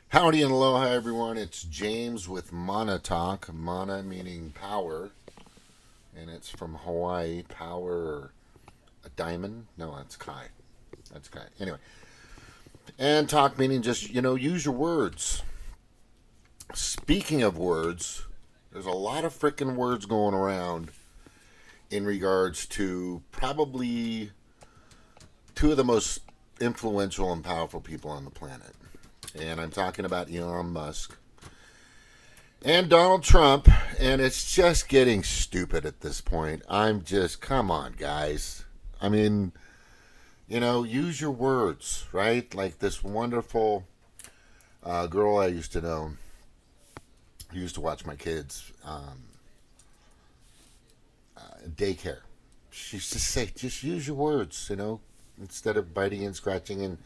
Howdy and aloha, everyone. It's James with Mana Talk. Mana meaning power, and it's from Hawaii. Power, or a diamond? No, that's Kai. That's Kai. Anyway, and talk meaning just, use your words. Speaking of words, there's a lot of freaking words going around in regards to probably two of the most influential and powerful people on the planet. And I'm talking about Elon Musk and Donald Trump, and it's just getting stupid at this point. Come on, guys. I mean, use your words, right? Like this wonderful girl I used to know, who used to watch my kids daycare. She used to say, just use your words, instead of biting and scratching and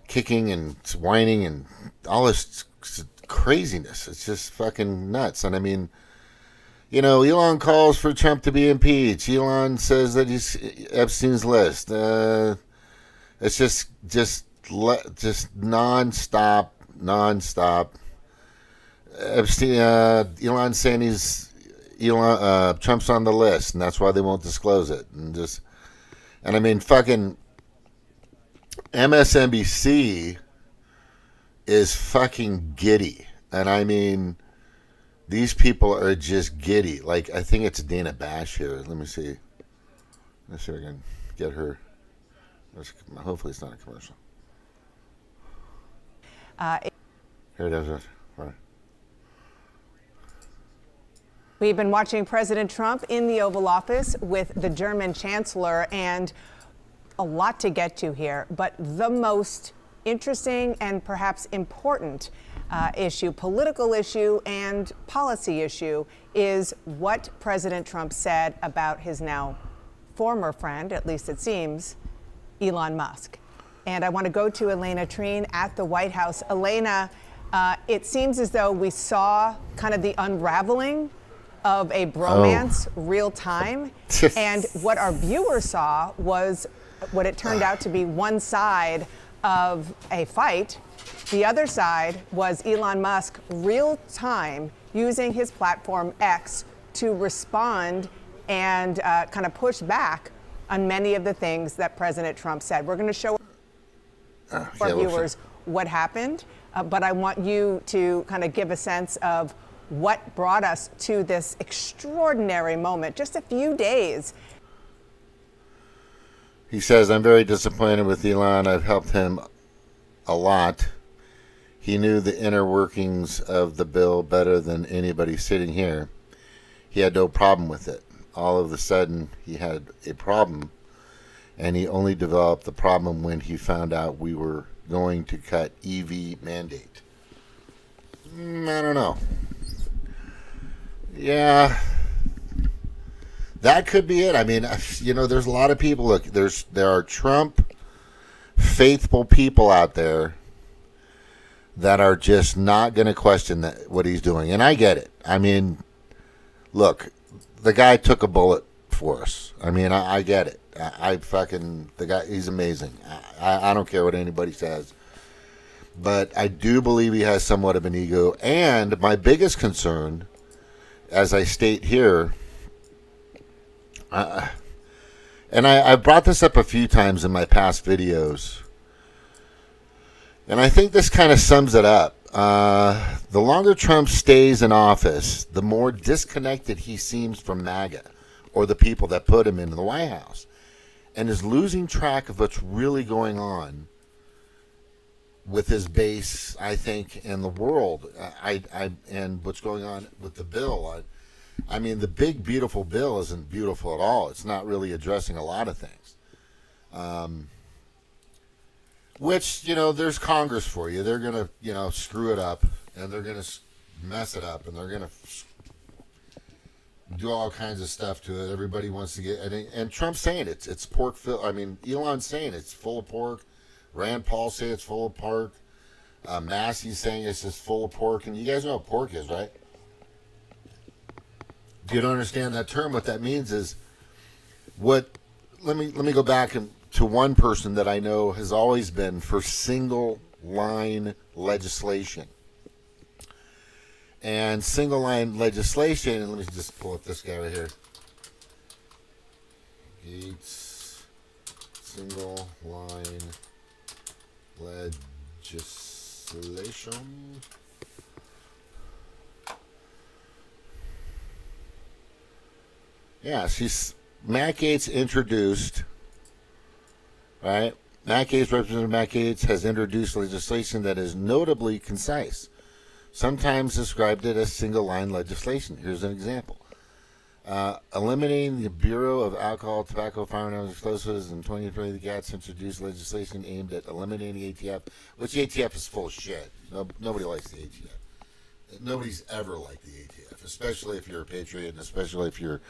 kicking and whining and all this craziness. It's just fucking nuts. And I mean, Elon calls for Trump to be impeached. Elon says that he's Epstein's list. It's just nonstop. Epstein, Elon saying Trump's on the list, and that's why they won't disclose it. And I mean, fucking MSNBC is fucking giddy. And I mean, these people are just giddy. Like, I think it's Dana Bash here. Let me see. Let's see if I can get her. Hopefully it's not a commercial. Here it is. Right. We've been watching President Trump in the Oval Office with the German Chancellor, and a lot to get to here, but the most interesting and perhaps important issue, political issue and policy issue, is what President Trump said about his now former friend, at least it seems, Elon Musk. And I want to go to Elena Treen at the White House. Elena, it seems as though we saw kind of the unraveling of a bromance real time. And what our viewers saw was what it turned out to be one side of a fight. The other side was Elon Musk real time using his platform X to respond and kind of push back on many of the things that President Trump said. We're going to show our viewers what happened, but I want you to kind of give a sense of what brought us to this extraordinary moment, just a few days. He says, I'm very disappointed with Elon. I've helped him a lot. He knew the inner workings of the bill better than anybody sitting here. He had no problem with it. All of a sudden, he had a problem, and he only developed the problem when he found out we were going to cut EV mandate. I don't know. Yeah, that could be it. I mean, there's a lot of people. Look, there are Trump faithful people out there that are just not going to question what he's doing, and I get it. I mean, look, the guy took a bullet for us. I mean, I get it. The guy, he's amazing. I don't care what anybody says. But I do believe he has somewhat of an ego. And my biggest concern, as I state here, and I've brought this up a few times in my past videos, and I think this kind of sums it up. The longer Trump stays in office, the more disconnected he seems from MAGA, or the people that put him into the White House, and is losing track of what's really going on with his base, I think, and the world, and what's going on with the bill. I mean, the big, beautiful bill isn't beautiful at all. It's not really addressing a lot of things. Which, there's Congress for you. They're going to, screw it up, and they're going to mess it up, and they're going to do all kinds of stuff to it. Everybody wants to get, and Trump's saying it's pork filled. I mean, Elon's saying it's full of pork. Rand Paul say it's full of pork. Massey's saying it's just full of pork. And you guys know what pork is, right? If you don't understand that term, what that means is let me go back to one person that I know has always been for single line legislation. And single line legislation, and let me just pull up this guy right here. Gates single line legislation. Yeah, Matt Gaetz introduced, right? Representative Matt Gaetz has introduced legislation that is notably concise, sometimes described it as single-line legislation. Here's an example. Eliminating the Bureau of Alcohol, Tobacco, Firearms, Explosives in 2020, the GATS introduced legislation aimed at eliminating the ATF, which the ATF is full of shit. Nobody likes the ATF. Nobody's ever liked the ATF, especially if you're a patriot, and especially if you're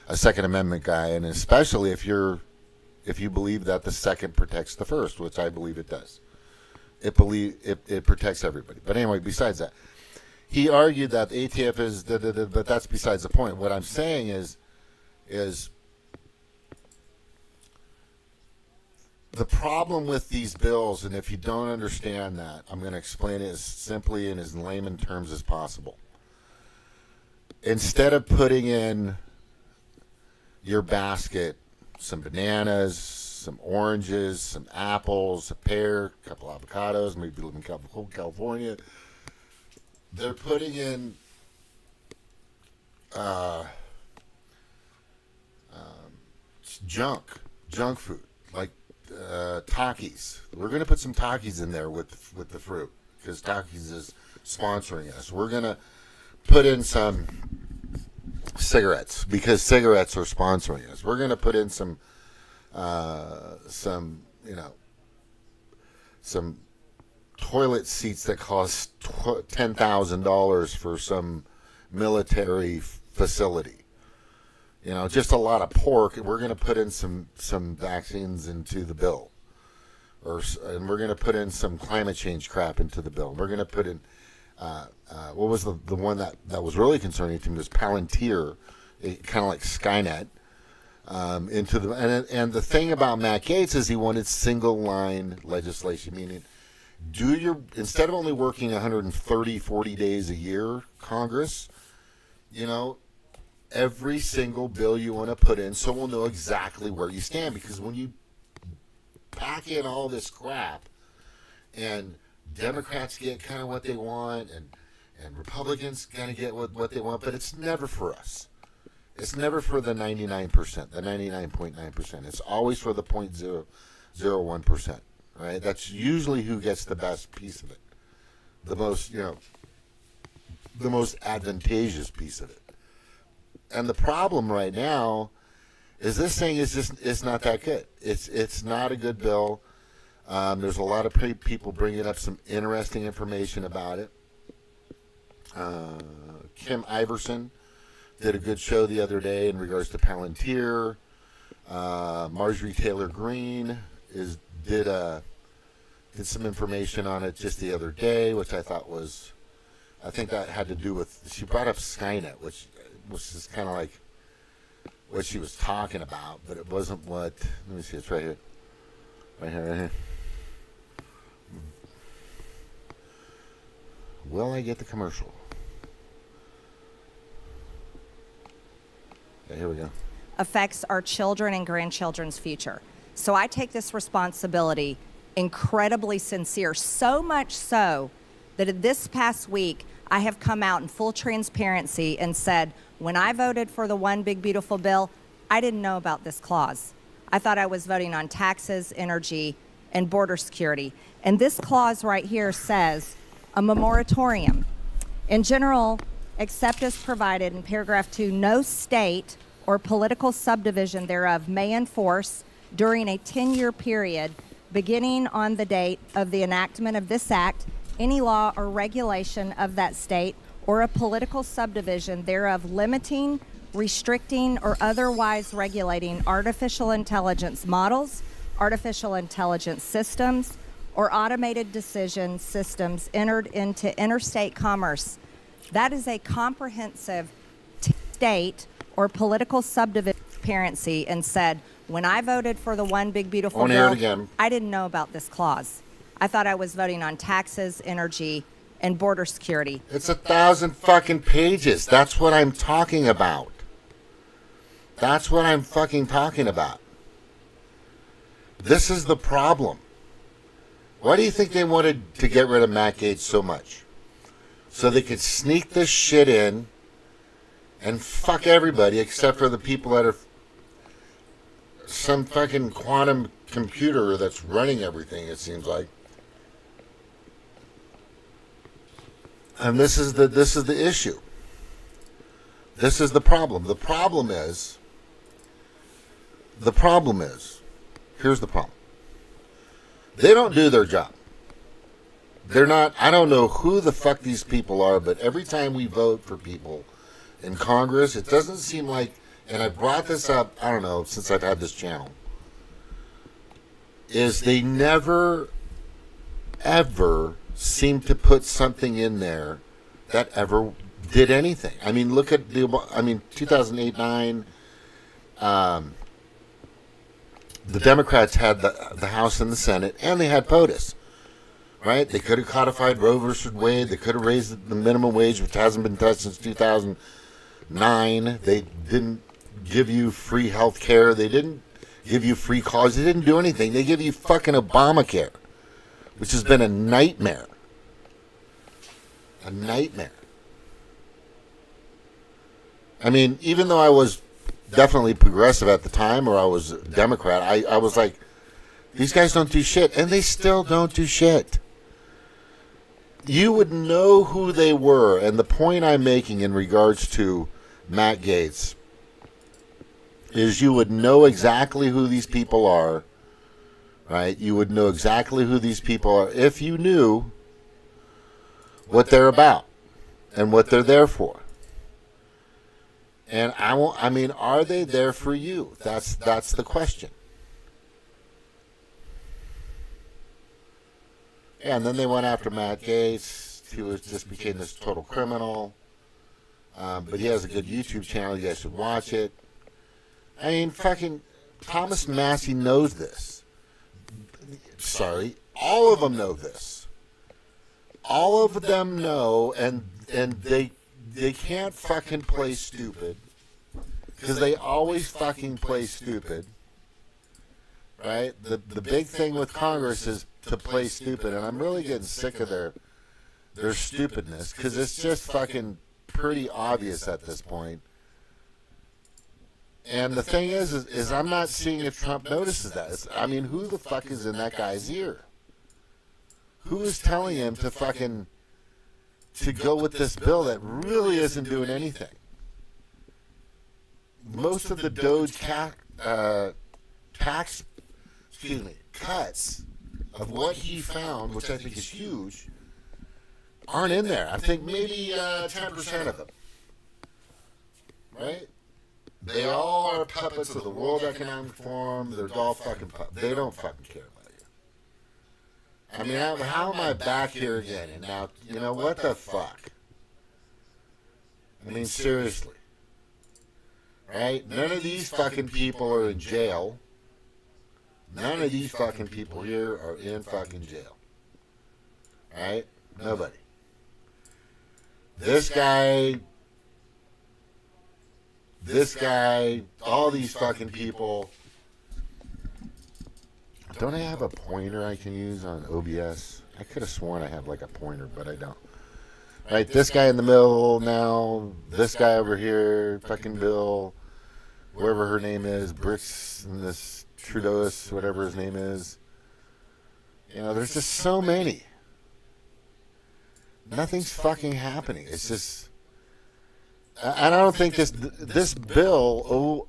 a Second Amendment guy, and especially if you believe that the second protects the first, which I believe it does. It protects everybody. But anyway, besides that, he argued that the ATF is but that's besides the point. What I'm saying is the problem with these bills, and if you don't understand that, I'm going to explain it as simply and as layman terms as possible. Instead of putting in your basket some bananas, some oranges, some apples, a pear, a couple avocados, maybe live in California, they're putting in junk food, like Takis. We're going to put some Takis in there with the fruit, because Takis is sponsoring us. We're going to put in some cigarettes, because cigarettes are sponsoring us. We're going to put in some toilet seats that cost $10,000 for some military facility. Just a lot of pork. We're going to put in some vaccines into the bill, and we're going to put in some climate change crap into the bill. We're going to put in what was the one that was really concerning to me was Palantir, kind of like Skynet, into the and the thing about Matt Gaetz is he wanted single line legislation, meaning instead of only working 140 days a year, Congress, every single bill you want to put in, so we'll know exactly where you stand. Because when you pack in all this crap, and Democrats get kind of what they want, and Republicans kind of get what they want, but it's never for us. It's never for the 99%, the 99.9%. It's always for the 0.001%, right? That's usually who gets the best piece of it, the most advantageous piece of it. And the problem right now is this thing it's not that good. It's not a good bill. There's a lot of people bringing up some interesting information about it. Kim Iverson did a good show the other day in regards to Palantir. Marjorie Taylor Greene did some information on it just the other day, which I think that had to do with, she brought up Skynet, which is kind of like what she was talking about, but it wasn't what, let me see, it's right here. Right here. Will I get the commercial? Okay, here we go. Affects our children and grandchildren's future. So I take this responsibility incredibly sincere, so much so that this past week I have come out in full transparency and said, when I voted for the One Big Beautiful Bill, I didn't know about this clause. I thought I was voting on taxes, energy, and border security. And this clause right here says a moratorium. In general, except as provided in paragraph 2, no state or political subdivision thereof may enforce during a 10-year period beginning on the date of the enactment of this act any law or regulation of that state or a political subdivision thereof limiting, restricting, or otherwise regulating artificial intelligence models, artificial intelligence systems, or automated decision systems entered into interstate commerce. That is a comprehensive state or political subdivision transparency and said, when I voted for the One Big Beautiful Bill, I didn't know about this clause. I thought I was voting on taxes, energy, and border security. It's 1,000 fucking pages. That's what I'm talking about. That's what I'm fucking talking about. This is the problem. Why do you think they wanted to get rid of Matt Gaetz so much? So they could sneak this shit in and fuck everybody except for the people that are some fucking quantum computer that's running everything, it seems like. And this is the issue. This is the problem. The problem is, here's the problem. They don't do their job. They're not, I don't know who the fuck these people are, but every time we vote for people in Congress, it doesn't seem like, and I brought this up, I don't know, since I've had this channel, is they never, ever seem to put something in there that ever did anything. I mean, look at 2008-9, the Democrats had the House and the Senate, and they had POTUS, right? They could have codified Roe versus Wade. They could have raised the minimum wage, which hasn't been touched since 2009. They didn't give you free health care. They didn't give you free college. They didn't do anything. They give you fucking Obamacare, which has been a nightmare. A nightmare. I mean, even though I was definitely progressive at the time, or I was a Democrat, I was like, these guys don't do shit, and they still don't do shit. You would know who they were, and the point I'm making in regards to Matt Gaetz is you would know exactly who these people are, right? You would know exactly who these people are if you knew what they're about and what they're there for. And I mean, are they there for you? That's the question. Yeah, and then they went after Matt Gaetz. He just became this total criminal. But he has a good YouTube channel. You guys should watch it. I mean, fucking Thomas Massey knows this. Sorry, all of them know this. All of them know, and they can't fucking play stupid because they always fucking play stupid, right? The big thing with Congress is to play stupid, and I'm really getting sick of their stupidness because it's just fucking pretty obvious at this point. And the thing is I'm not seeing if Trump notices that. I mean, who the fuck is in that guy's ear? Who is telling him to fucking to go with this bill that really isn't doing anything? Most of the Doge tax cuts of what he found, which I think is huge, aren't in there. I think maybe 10% of them. Right? They all are puppets of the World Economic Forum. They're all fucking puppets. They don't fucking care about you. I mean, how am I back here again? And now, you know, what the fuck? I mean, seriously. Right? None of these fucking people are in jail. None of these fucking people here are in fucking jail. Right? Nobody. This guy, all these fucking people. Don't I have a pointer I can use on OBS? I could have sworn I have like a pointer, but I don't. Right, this guy in the middle now, this guy over here, fucking Bill, whoever her name is, Bricks, and this Trudeauist, whatever his name is. You know, there's just so many. Nothing's fucking happening. It's just, and I don't think this bill,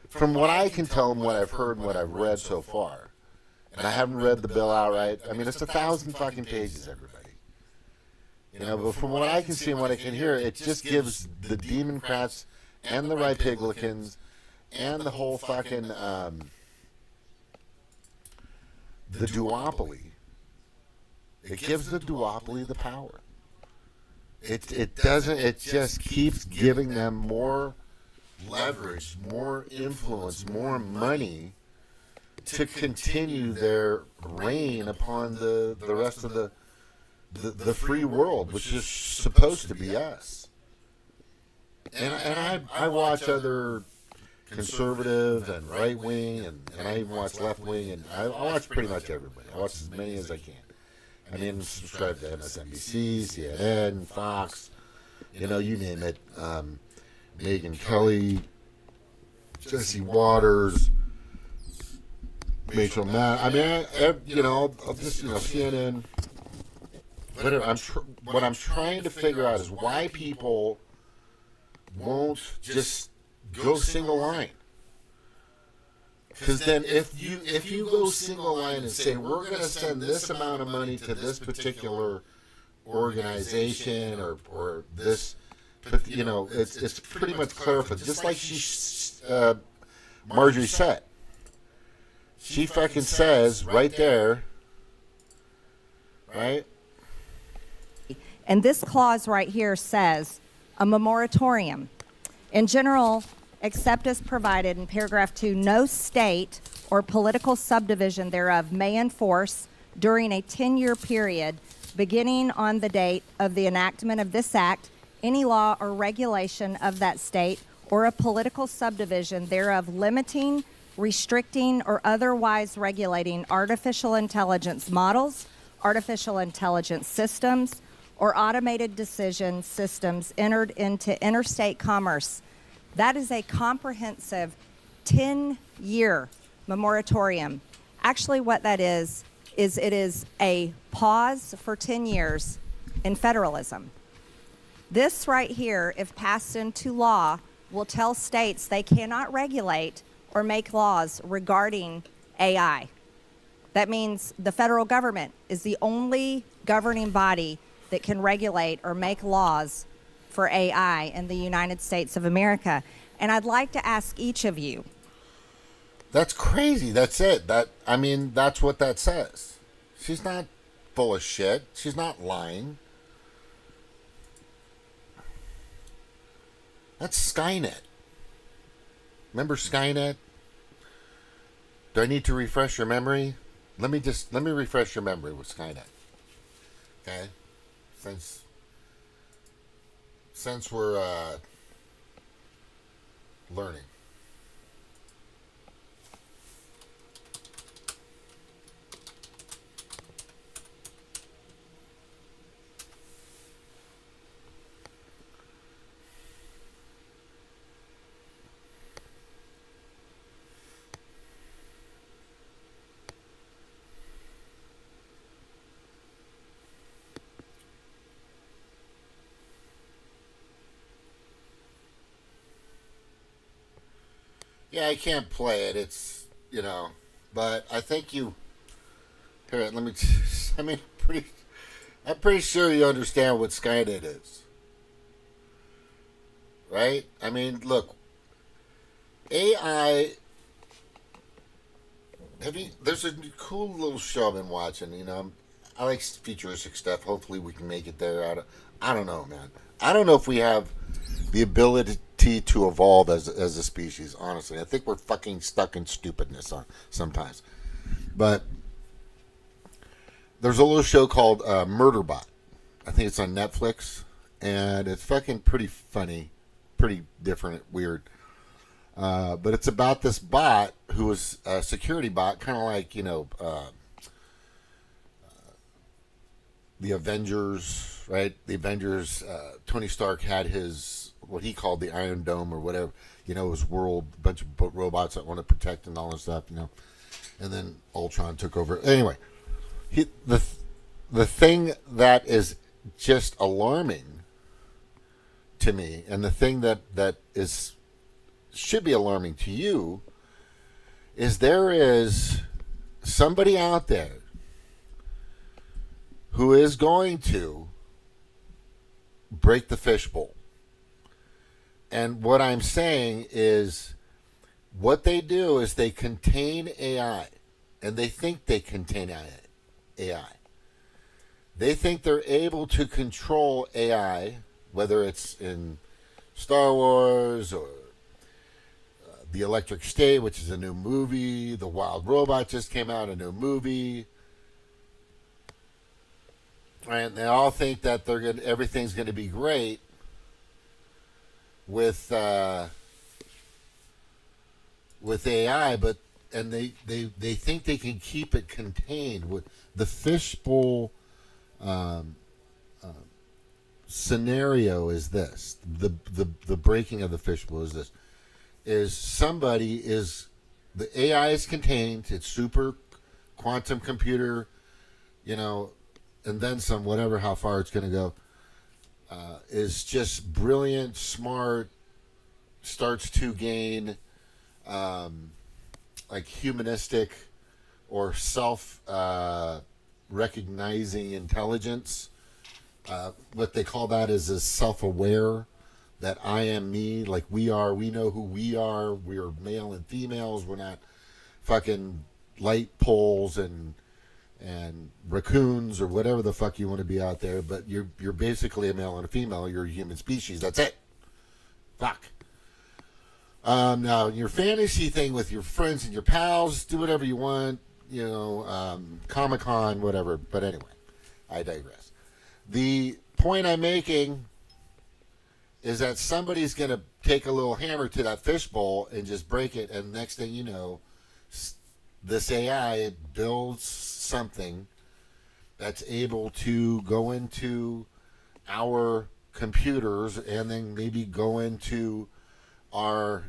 from what I can tell and what I've heard and what I've read so far, and I haven't read the bill outright, I mean, it's 1,000 fucking pages, everybody. You know, but from what I can see and what I can hear, it just gives the Democrats and the Republicans and the whole fucking, the duopoly. It gives the duopoly the power. It doesn't, it just keeps giving them more leverage, more influence, more money to continue their reign upon the rest of the free world, which is supposed to be us. And I watch other conservative and right wing, and I even watch left wing, and I watch pretty much everybody. I watch as many as I can. I mean, subscribe to MSNBC, CNN, Fox, you know, you name it. Megyn Kelly, Jesse Waters, Rachel Matt. I mean, you know, just, you know, CNN. Whatever. What I'm trying to figure out is why people won't just go single line. Because then if you go single line and say we're going to send this amount of money to this particular organization or this, but you know, it's pretty much clarified. Just like Marjorie said, she fucking says right there, right? And this clause right here says a moratorium. In general, except as provided in paragraph 2, no state or political subdivision thereof may enforce during a 10-year period beginning on the date of the enactment of this act any law or regulation of that state or a political subdivision thereof limiting, restricting, or otherwise regulating artificial intelligence models, artificial intelligence systems, or automated decision systems entered into interstate commerce. That is a comprehensive 10-year moratorium. Actually, what that is it is a pause for 10 years in federalism. This right here, if passed into law, will tell states they cannot regulate or make laws regarding AI. That means the federal government is the only governing body that can regulate or make laws for AI in the United States of America. And I'd like to ask each of you. That's crazy. That's it. That's what that says. She's not full of shit. She's not lying. That's Skynet. Remember Skynet? Do I need to refresh your memory? Let me refresh your memory with Skynet. Okay? Since we're learning. Yeah, I can't play it. It's, you know, but I think you. Here, let me. I'm pretty sure you understand what Skynet is, right? I mean, look, AI. There's a cool little show I've been watching. You know, I like futuristic stuff. Hopefully, we can make it there. I don't know, man. I don't know if we have the ability to evolve as a species. Honestly, I think we're fucking stuck in stupidness sometimes. But there's a little show called Murderbot. I think it's on Netflix, and it's fucking pretty funny, pretty different, weird. But it's about this bot who was a security bot, kind of like, you know, the Avengers, right? The Avengers, Tony Stark had his, what he called the Iron Dome or whatever, you know, his world, a bunch of robots that want to protect and all this stuff, you know. And then Ultron took over. Anyway, the thing that is just alarming to me, and the thing that should be alarming to you, is there is somebody out there who is going to break the fishbowl. And what I'm saying is, what they do is they contain AI, and they think they contain AI. They think they're able to control AI, whether it's in Star Wars or The Electric State, which is a new movie. The Wild Robot just came out, a new movie. And they all think that everything's going to be great with AI, and they think they can keep it contained. With the fishbowl scenario is this: the breaking of the fishbowl is this: the AI is contained, it's super quantum computer, and then some, whatever, how far it's going to go, is just brilliant, smart, starts to gain like humanistic or self recognizing intelligence. What they call that is self-aware, that I am me, like we know who we are. We're male and females. We're not fucking light poles and raccoons or whatever the fuck you want to be out there, but you're basically a male and a female. You're a human species. That's it. Fuck. Now, your fantasy thing with your friends and your pals, do whatever you want, Comic-Con, whatever. But anyway, I digress. The point I'm making is that somebody's going to take a little hammer to that fishbowl and just break it, and next thing you know, this AI builds something that's able to go into our computers and then maybe go into our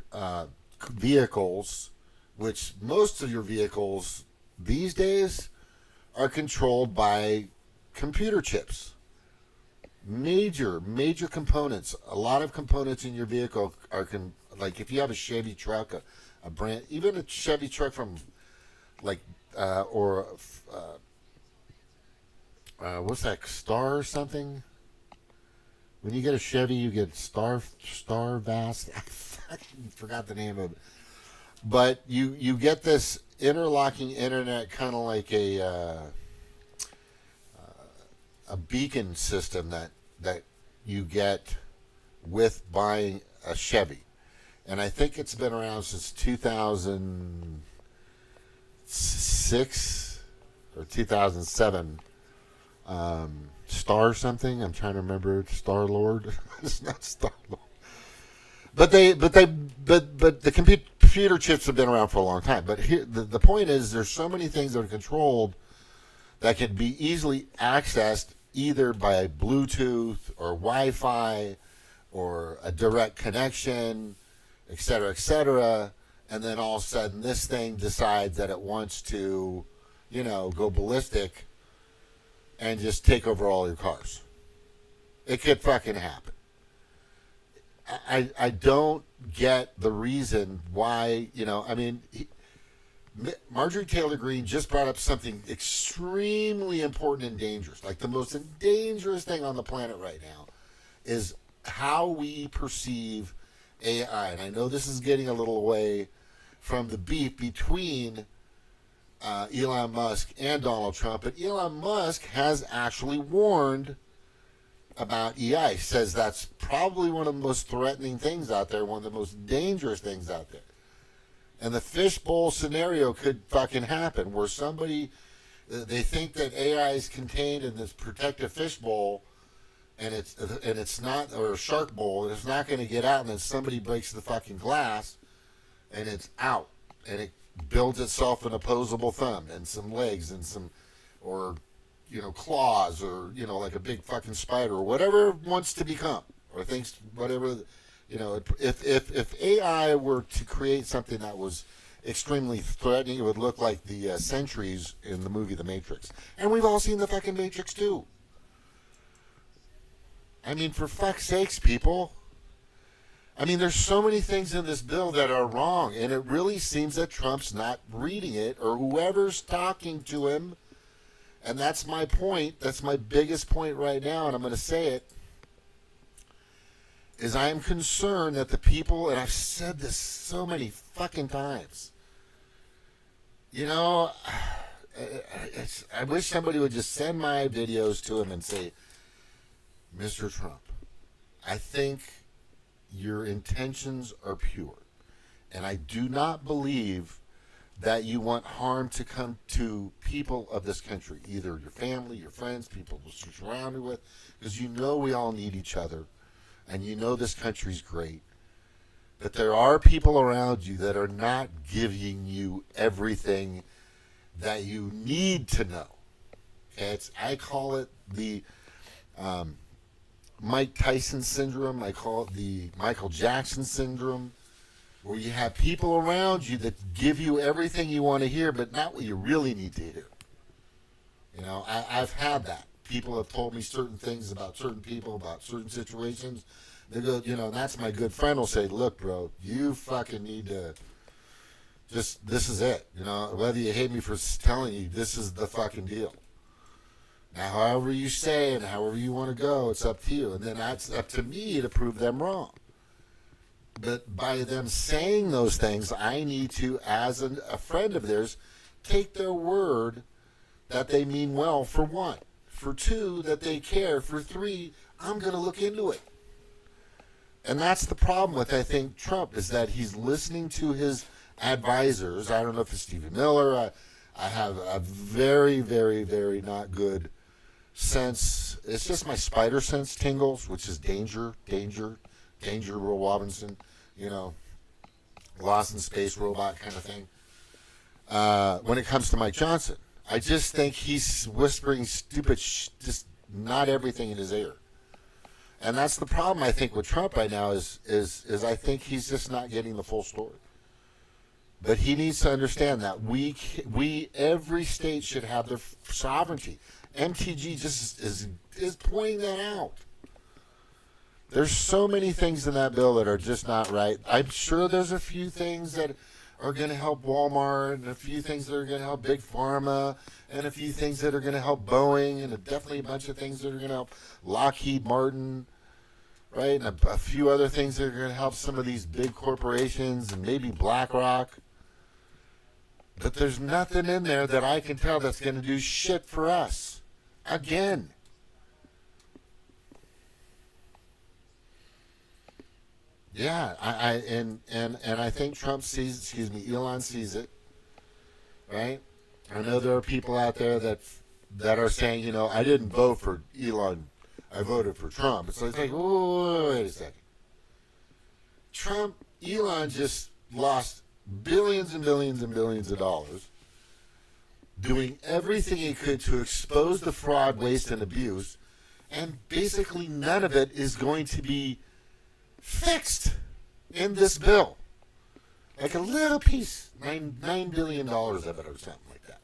vehicles, which most of your vehicles these days are controlled by computer chips. Major components. A lot of components in your vehicle are like if you have a Chevy truck, a brand, even a Chevy truck from like what's that, Star or something? When you get a Chevy, you get Star Vast. I fucking forgot the name of it. But you get this interlocking internet, kind of like a beacon system that you get with buying a Chevy. And I think it's been around since 2006 or 2007. Star something. I'm trying to remember. Star Lord. It's not Star Lord. But the computer chips have been around for a long time. But here, the point is, there's so many things that are controlled that can be easily accessed either by Bluetooth or Wi-Fi or a direct connection, et cetera, and then all of a sudden this thing decides that it wants to, go ballistic and just take over all your cars. It could fucking happen. I don't get the reason why, Marjorie Taylor Greene just brought up something extremely important and dangerous. Like the most dangerous thing on the planet right now is how we perceive AI. And I know this is getting a little away from the beef between Elon Musk and Donald Trump, but Elon Musk has actually warned about AI. He says that's probably one of the most threatening things out there, one of the most dangerous things out there. And the fishbowl scenario could fucking happen, where they think that AI is contained in this protective fishbowl, and it's not, or a shark bowl, and it's not going to get out, and then somebody breaks the fucking glass, and it's out, and it builds itself an opposable thumb and some legs and some, or claws, or like a big fucking spider, or whatever it wants to become, or thinks whatever. If AI were to create something that was extremely threatening, it would look like the sentries in the movie The Matrix. And we've all seen the fucking Matrix too. I mean, for fuck's sakes, people. I mean, there's so many things in this bill that are wrong, and it really seems that Trump's not reading it, or whoever's talking to him. And that's my point. That's my biggest point right now, and I'm going to say it. Is I am concerned that the people, and I've said this so many fucking times, I wish somebody would just send my videos to him and say, Mr. Trump, I think your intentions are pure, And I do not believe that you want harm to come to people of this country, either your family, your friends, people you're surrounded with, because you know we all need each other, and you know this country's great. But there are people around you that are not giving you everything that you need to know. Okay? I call it the Mike Tyson syndrome. I call it the Michael Jackson syndrome, where you have people around you that give you everything you want to hear, but not what you really need to hear. You know, I've had that. People have told me certain things about certain people, about certain situations. They go, you know, and that's my good friend will say, look, bro, you fucking need to just, this is it. You know, whether you hate me for telling you, this is the fucking deal. Now, however you say and however you want to go, it's up to you. And then that's up to me to prove them wrong. But by them saying those things, I need to, as a friend of theirs, take their word that they mean well, for one. For two, that they care. For three, I'm going to look into it. And that's the problem with, I think, Trump, is that he's listening to his advisors. I don't know if it's Stephen Miller. I have a very, very, very not good sense. It's just my spider sense tingles, which is danger, Will Robinson, you know, Lost in Space robot kind of thing. When it comes to Mike Johnson, I just think he's whispering stupid, just not everything in his ear. And that's the problem, I think, with Trump right now is I think he's just not getting the full story. But he needs to understand that every state should have their sovereignty. MTG just is pointing that out. There's so many things in that bill that are just not right. I'm sure there's a few things that are going to help Walmart, and a few things that are going to help Big Pharma, and a few things that are going to help Boeing, and definitely a bunch of things that are going to help Lockheed Martin, right? And a few other things that are going to help some of these big corporations and maybe BlackRock. But there's nothing in there that I can tell that's going to do shit for us. Again. Yeah, and I think Trump sees, Elon sees it, right? I know there are people out there that are saying, you know, I didn't vote for Elon, I voted for Trump. It's like, whoa, wait a second. Elon just lost billions and billions and billions of dollars doing everything he could to expose the fraud, waste, and abuse, and basically none of it is going to be fixed in this bill. Like a little piece, $9 billion of it or something like that.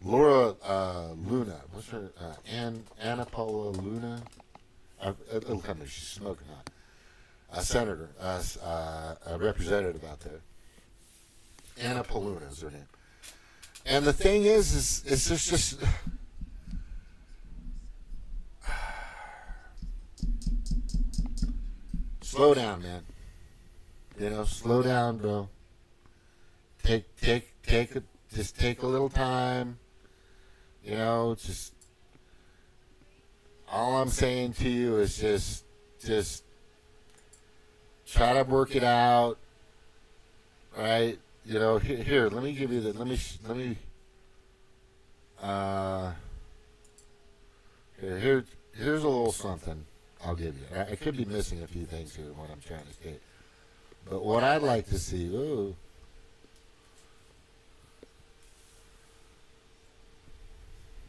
Laura Luna, what's her, Anna Paula Luna? It'll come there, she's smoking hot. A senator, a representative out there. Anna Paluna is her name. And the thing is just slow down, man. You know, slow down, bro. Just take a little time. You know, just all I'm saying to you is just try to work it out, right? You know, here, let me give you the, here's a little something I'll give you. I could be missing a few things here, what I'm trying to state. But what I'd like to see,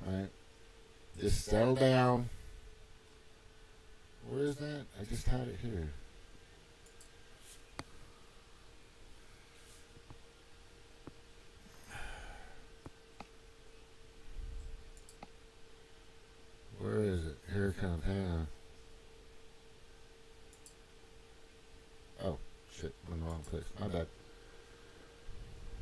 right, just settle down. Where is that? I just had it here. Where is it? Here it comes. Hang on. Oh, shit. I'm in the wrong place. My bad.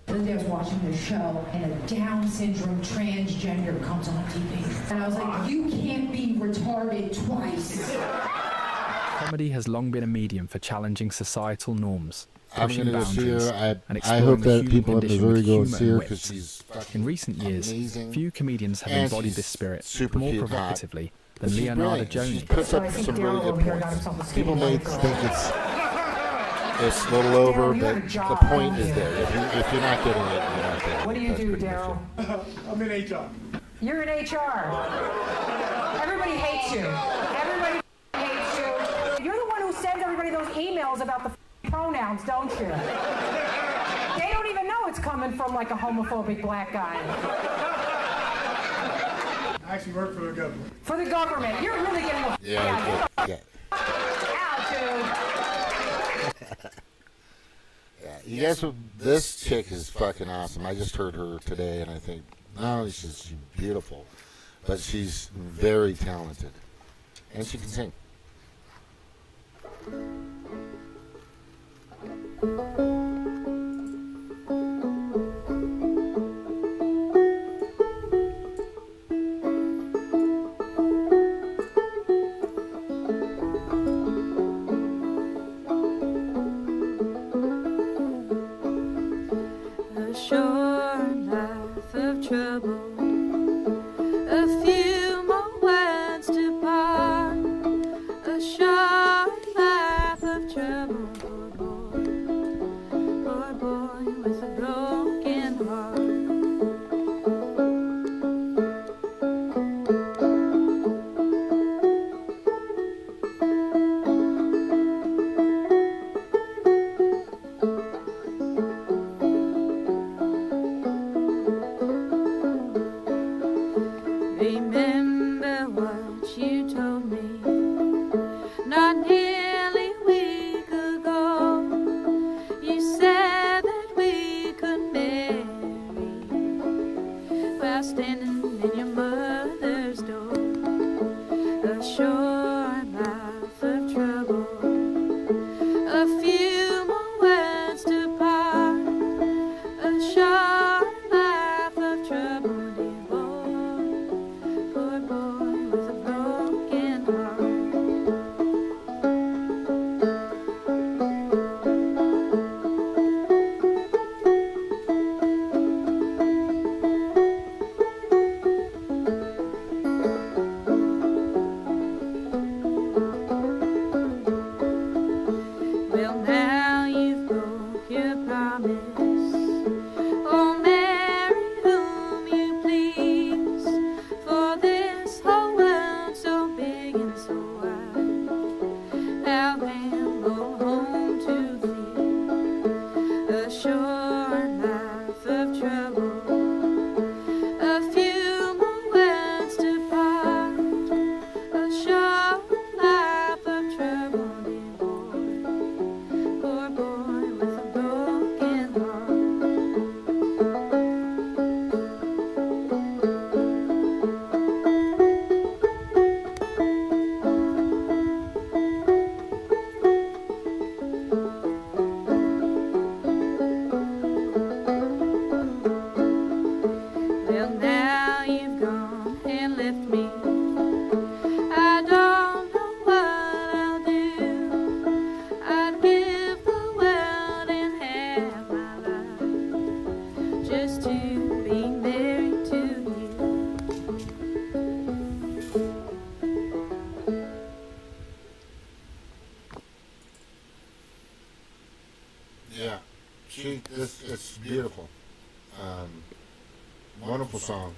The other day I was watching the show and a Down syndrome transgender comes on TV. And I was like, you can't be retarded twice. Comedy has long been a medium for challenging societal norms, I'm pushing going to see boundaries, her. and I hope exploring the that human people in condition Missouri with go and humour see her and because wit. she's fucking In recent years, amazing. few comedians have And embodied she's this spirit super more cute, hot. provocatively than She's Leonardo brilliant. She Joni. puts So I up think some Daryl really over good here got points. himself a People may skateboard. think it's It's a little over, Daryl, you but have a job, the point don't is you? there. If you're not getting it, you're not getting it. What do you That's do, pretty much Daryl? I'm in HR. You're in HR. Everybody hates you. Everybody hates you. You're the one who sends everybody those emails about the pronouns, don't you? They don't even know it's coming from like a homophobic black guy. I actually work for the government. For the government. You're really getting a Yeah, yeah. out, dude. Yeah, you guys, this chick is fucking awesome. I just heard her today, and I think not only is she beautiful, but she's very talented, and she can sing. A short life of trouble, a few more words to part. A short life of trouble, poor boy with a broken heart. Remember what you told me not nearly a week ago. You said that we could marry while standing in your mother's door. A short life of trouble, a few more words to part. A short life of trouble, dear boy, poor boy with a broken heart. Well, now you've broke your promise. Oh, marry whom you please, for this whole world so big and so wide. Now then, go home to thee. A short life of trouble, a few more words to part. A short life of trouble, dear boy, poor boy with a broken heart. Well, now you've gone and left me. I don't know what I'll do. I'd give the world and half my life just to be married to you. Yeah, it's beautiful. Wonderful song.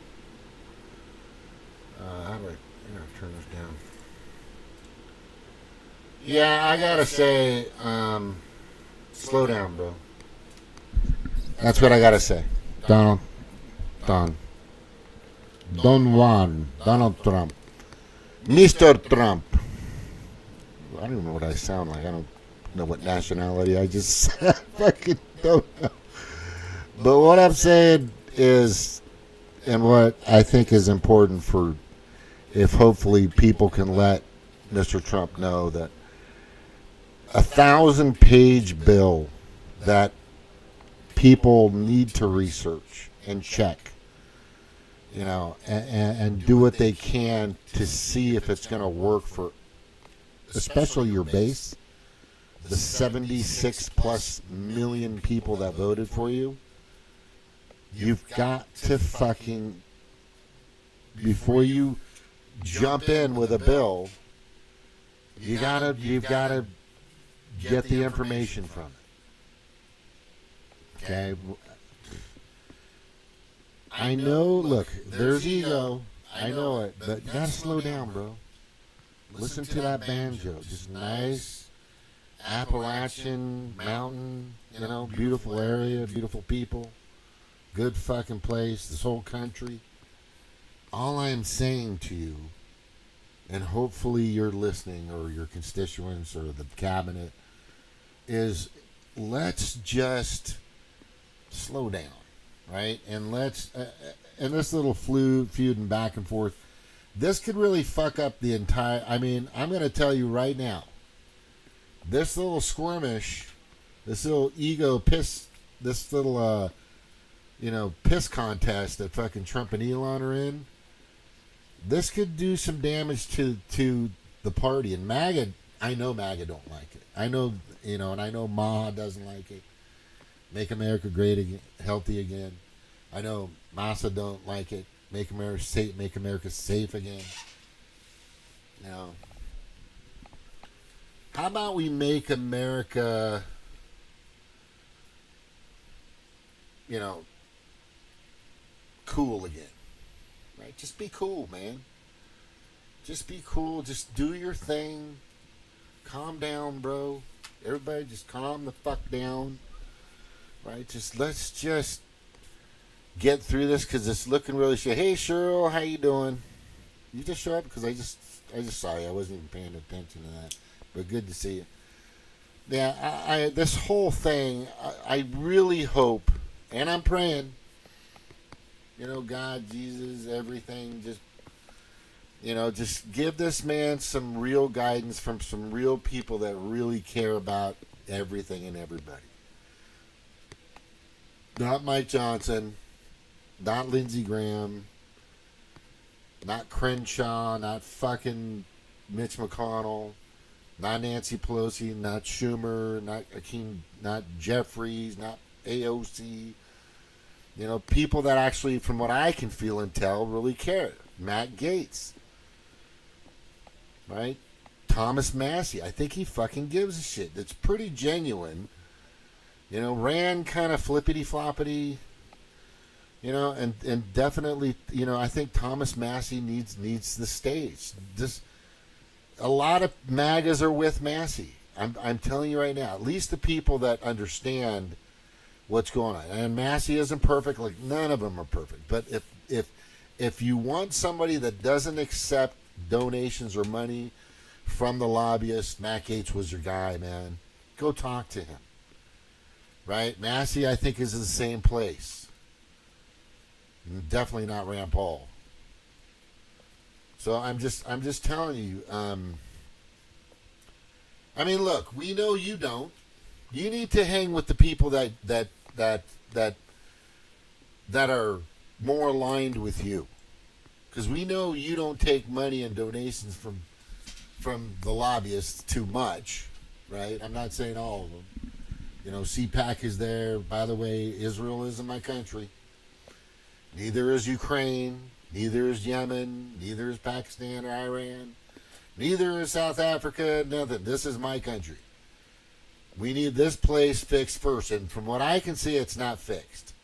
How do I turn this down? Yeah, I gotta say, slow down, bro. That's what I gotta say. Donald Trump. Mr. Trump. I don't even know what I sound like. I don't know what nationality I just fucking don't know. But what I'm saying is, and what I think is important for, if hopefully people can let Mr. Trump know that 1,000-page bill that people need to research and check, you know, and do what they can to see if it's going to work for, especially your base, the 76 plus million people that voted for you. You've got to fucking, before you jump in with a bill, you've got to get the information from it. Okay? I know, look, there's ego. I know it, but you gotta slow down, bro. Listen to that banjo. Just nice Appalachian mountain, you know, beautiful area, beautiful people, good fucking place, this whole country. All I am saying to you, and hopefully you're listening, or your constituents, or the cabinet, is let's just slow down, right? And let's, and this little feud and back and forth, this could really fuck up the entire, I mean, I'm going to tell you right now, this little skirmish, this little ego piss, this little, piss contest that fucking Trump and Elon are in, this could do some damage to the party. And MAGA, I know MAGA don't like it. I know, and I know MAGA doesn't like it. Make America great again, healthy again. I know Massa don't like it. Make America safe again. How about we make America, cool again? Right? Just be cool, man. Just be cool. Just do your thing. Calm down, bro. Everybody just calm the fuck down. Right? Let's just get through this, because it's looking really shit. Hey, Cheryl, how you doing? You just show up? Because I just saw you. I wasn't even paying attention to that. But good to see you. Yeah, I this whole thing, I really hope, and I'm praying, God, Jesus, everything, just give this man some real guidance from some real people that really care about everything and everybody. Not Mike Johnson, not Lindsey Graham, not Crenshaw, not fucking Mitch McConnell, not Nancy Pelosi, not Schumer, not Akeem, not Jeffries, not AOC. People that actually, from what I can feel and tell, really care. Matt Gaetz. Right? Thomas Massey. I think he fucking gives a shit. That's pretty genuine. Rand kind of flippity-floppity. And definitely, I think Thomas Massey needs the stage. A lot of MAGAs are with Massey. I'm telling you right now. At least the people that understand what's going on. And Massey isn't perfect. Like, none of them are perfect. But if you want somebody that doesn't accept donations or money from the lobbyists, Matt Gaetz was your guy, man. Go talk to him. Right? Massey, I think, is in the same place. Definitely not Rand Paul. So I'm just telling you. Look, we know you don't. You need to hang with the people that are more aligned with you, because we know you don't take money and donations from the lobbyists too much, right? I'm not saying all of them. CPAC is there. By the way, Israel isn't my country. Neither is Ukraine. Neither is Yemen. Neither is Pakistan or Iran. Neither is South Africa. Nothing. This is my country. We need this place fixed first. And from what I can see, it's not fixed.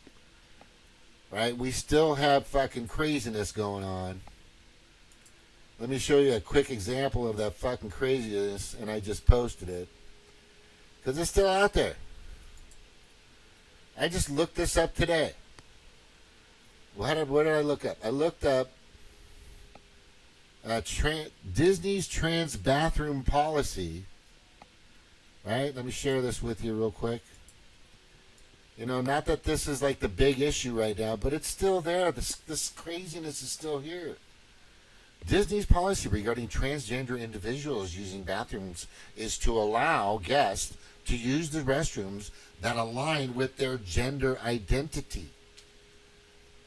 Right? We still have fucking craziness going on. Let me show you a quick example of that fucking craziness. And I just posted it, because it's still out there. I just looked this up today. What did I look up? I looked up Disney's trans bathroom policy. Right? Let me share this with you real quick. Not that this is like the big issue right now, but it's still there. This craziness is still here. Disney's policy regarding transgender individuals using bathrooms is to allow guests to use the restrooms that align with their gender identity.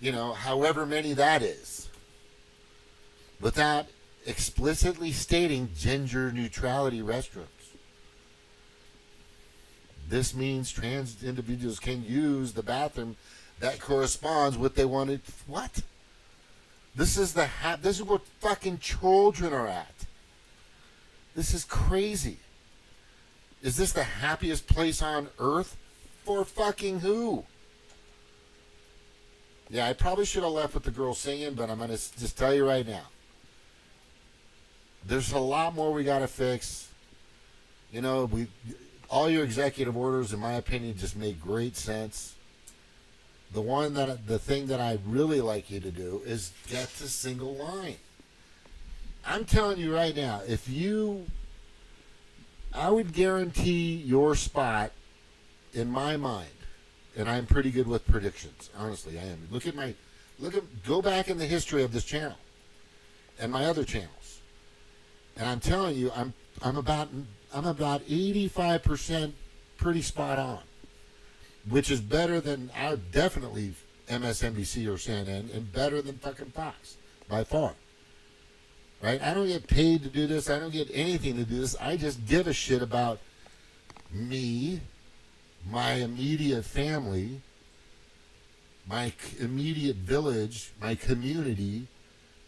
However many that is. Without explicitly stating gender neutrality restrooms. This means trans individuals can use the bathroom that corresponds with what they wanted. What? This is this is where fucking children are at. This is crazy. Is this the happiest place on earth? For fucking who? Yeah, I probably should have left with the girl singing, but I'm going to just tell you right now. There's a lot more we got to fix. You know, all your executive orders, in my opinion, just make great sense. The thing that I'd really like you to do is get to single line. I'm telling you right now, I would guarantee your spot in my mind, and I'm pretty good with predictions. Honestly, I am. Go back in the history of this channel and my other channels, and I'm telling you, I'm about 85% pretty spot on, which is better than definitely MSNBC or CNN, and better than fucking Fox by far. Right? I don't get paid to do this. I don't get anything to do this. I just give a shit about me, my immediate family, my immediate village, my community,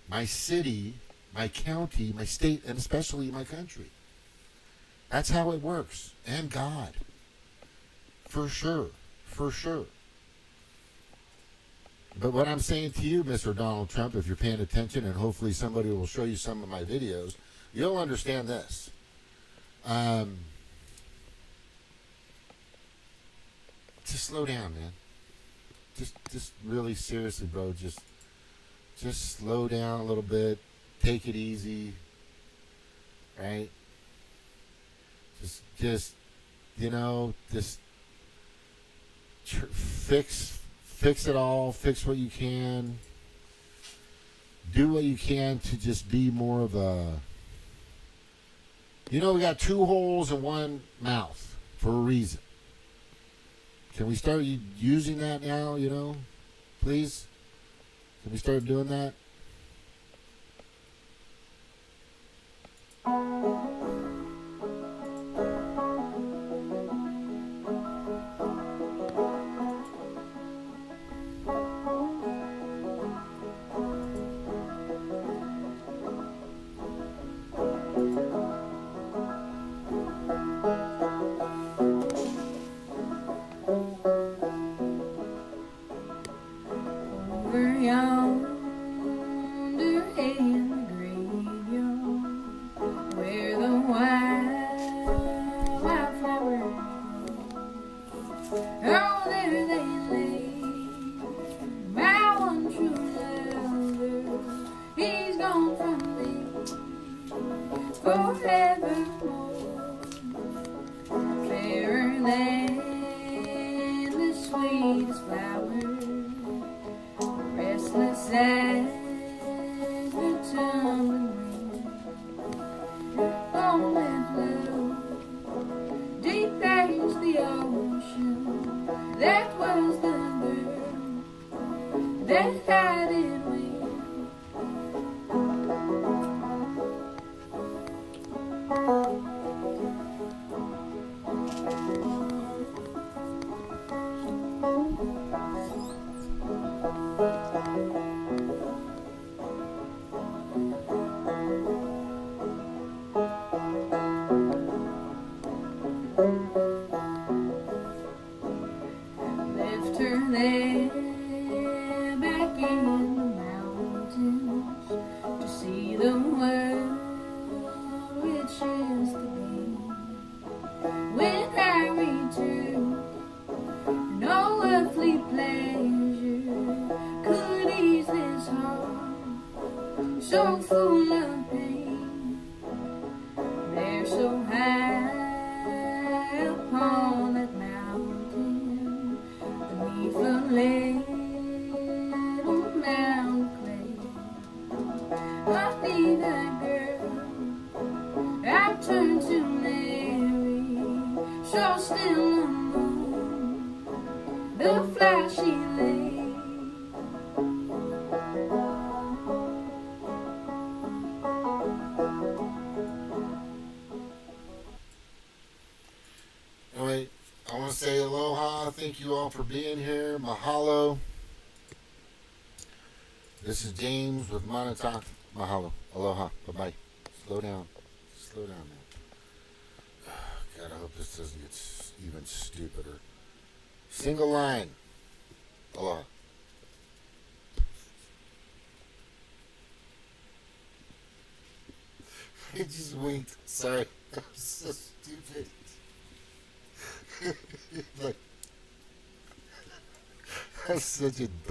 my city, my county, my state, and especially my country. That's how it works. And God. For sure. For sure. But what I'm saying to you, Mr. Donald Trump, if you're paying attention, and hopefully somebody will show you some of my videos, you'll understand this. Just slow down, man. Just really seriously, bro. Just slow down a little bit. Take it easy. Right? Just fix it all. Fix what you can. Do what you can to just be more of a... we got two holes and one mouth for a reason. Can we start using that now, please? Can we start doing that? Over yonder in the graveyard, where the white flowers grow, oh, there they lay. My one true lover, he's gone from me forevermore. Fairer than the sweetest flower, restless as the tumbling wind, long and blue, deep as the ocean. That was the bird that had it wings. Left her there back in the mountains to see the world which is to be. When I return, no earthly pleasure could ease this heart so full of pain. They're so high upon that mountain, beneath the little mound clay. But neither girl I've turned to marry, so still the moon, the flashy lake. Anyway, I want to say aloha. Thank you all for being here. Mahalo. This is James with Montauk. Mahalo. Aloha. Bye-bye. Slow down. Slow down, man. God, I hope this even stupider. Single line. Aloha. I just winked. Sorry. I'm so stupid. Like, I'm such a